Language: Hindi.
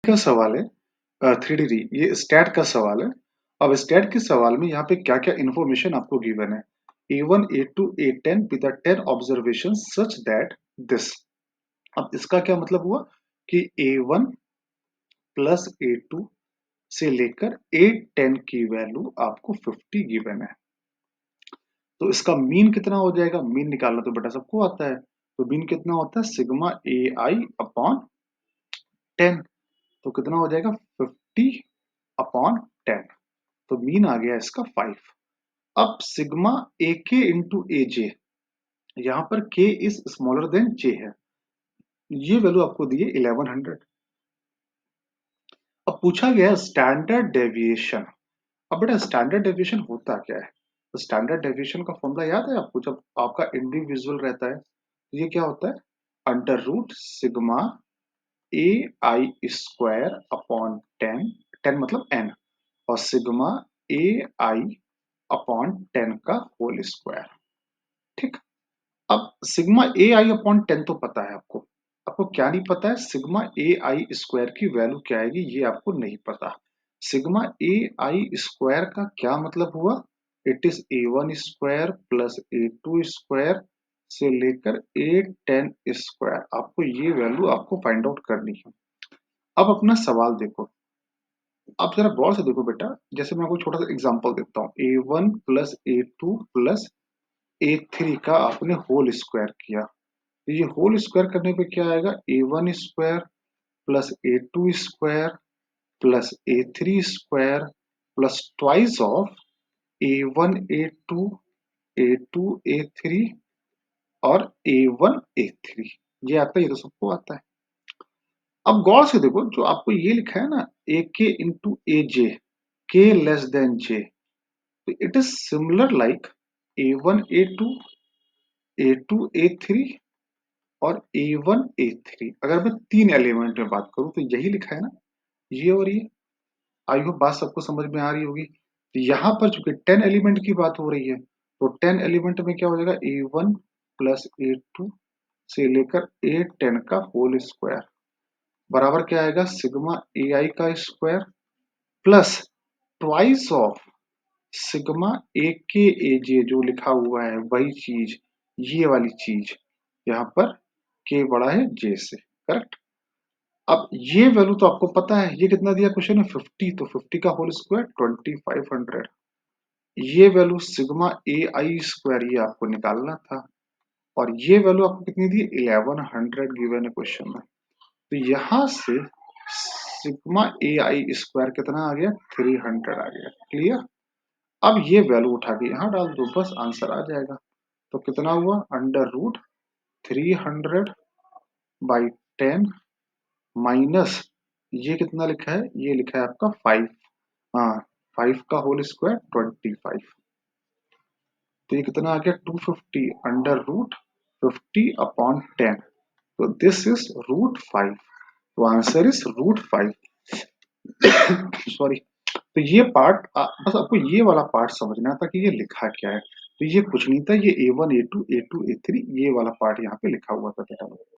का सवाल है 3D ये स्टैट का सवाल है। अब स्टैट के सवाल में यहाँ पे क्या-क्या इन्फॉर्मेशन आपको गिवन है। A1, A2, A10 with the 10 observations such that this। अब इसका क्या मतलब हुआ कि A1 प्लस A2 से लेकर A10 की वैल्यू आपको 50 गिवन है। तो इसका मीन कितना हो जाएगा? मीन निकालना तो बेटा सबको आता है। तो मीन कितना होता है? Sigma AI upon 10। तो कितना हो जाएगा? 50 अपॉन 10। तो मीन आ गया इसका 5। अब सिग्मा ए के इंटू ए जे, यहां पर के इज स्मॉलर देन जे है। ये वैल्यू आपको दी है 1100। अब पूछा गया स्टैंडर्ड डेविएशन। अब बेटा स्टैंडर्ड डेविएशन होता क्या है? तो स्टैंडर्ड डेविएशन का फॉर्मूला याद है आपको? जब आपका इंडिविजुअल रहता है तो ये क्या होता है? Under root sigma a i square upon 10। 10 मतलब एन। और सिग्मा ए आई अपॉन 10 का होल स्क्वायर। ठीक। अब सिग्मा ए आई अपॉन 10 तो पता है आपको। आपको क्या नहीं पता है? सिग्मा ए आई स्क्वायर की वैल्यू क्या आएगी ये आपको नहीं पता। सिग्मा ए आई स्क्वायर का क्या मतलब हुआ? It is a one square plus a two square से लेकर ए 10 स्क्वायर। आपको ये वैल्यू आपको फाइंड आउट करनी है। अब अपना सवाल देखो। आप जरा गौर से देखो बेटा। जैसे मैं आपको छोटा सा एग्जांपल देता हूँ। ए one plus a two plus a three का आपने होल स्क्वायर किया। तो ये होल स्क्वायर करने पे क्या आएगा? A one square plus a two square plus a three square plus twice of a one a two a three और ए वन ए थ्री। ये आता है, ये तो सबको आता है। अब गौर से देखो जो आपको ये लिखा है ना, ए के इंटू ए जे, के लेस देन जे। तो it is similar like a one a two a three और A1 A3। अगर मैं तीन एलिमेंट में बात करूं तो यही लिखा है ना, ये और ये। आई होप बात सबको समझ में आ रही होगी। तो यहाँ पर चूंकि 10 एलिमेंट की बात हो रही है तो 10 एलिमेंट में क्या हो जाएगा? A1 प्लस A2 से लेकर A10 का होल स्क्वायर बराबर क्या आएगा? सिग्मा AI का square plus twice of sigma a k a जे जो लिखा हुआ है वही चीज, ये वाली चीज। यहाँ पर के बड़ा है जे से। करेक्ट। अब ये वैल्यू तो आपको पता है। ये कितना दिया क्वेश्चन में? 50। तो 50 का होल स्क्वायर 2500। ये value sigma a i square ये आपको निकालना था। और ये वैल्यू आपको कितनी दी? 1100 गिवन है क्वेश्चन में। तो यहां से सिग्मा ए आई स्क्वायर कितना आ गया? 300 आ गया। क्लियर। अब ये वैल्यू उठा के यहाँ डाल दो, बस आंसर आ जाएगा। तो कितना हुआ? अंडर रूट 300 बाई 10 माइनस ये कितना लिखा है? ये लिखा है आपका 5। हाँ, 5 का होल स्क्वायर 25। तो ये कितना आ गया? 250 अंडर रूट 50 अपॉन 10। तो दिस इज रूट 5। तो आंसर इज रूट 5। सॉरी। तो ये पार्ट बस आपको ये वाला पार्ट समझना था कि ये लिखा क्या है। तो ये कुछ नहीं था, ये A1 A2 A2 A3 ये वाला पार्ट यहाँ पे लिखा हुआ था बेटा।